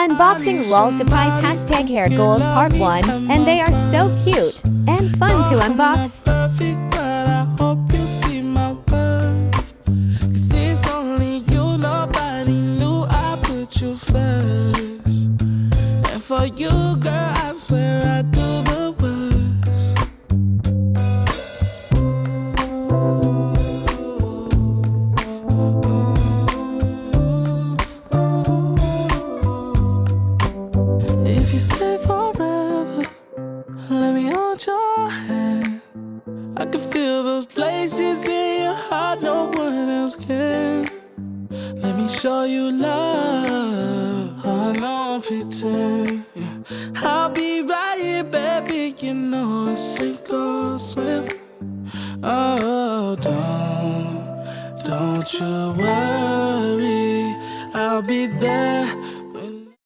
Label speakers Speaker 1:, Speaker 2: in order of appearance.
Speaker 1: Unboxing LOL surprise hashtag hair goals part 1, and they are so cute and fun to unbox.
Speaker 2: Perfect, but I hope you see my worth. 'Cause it's only you, nobody knew I put you first. And for you, girl, I swear I do the worst. If you stay forever, let me hold your hand. I can feel those places in your heart no one else can. Let me show you love. I don't pretend. Yeah. I'll be right here, baby. You know it's sink or swim. Oh, don't you worry. I'll be there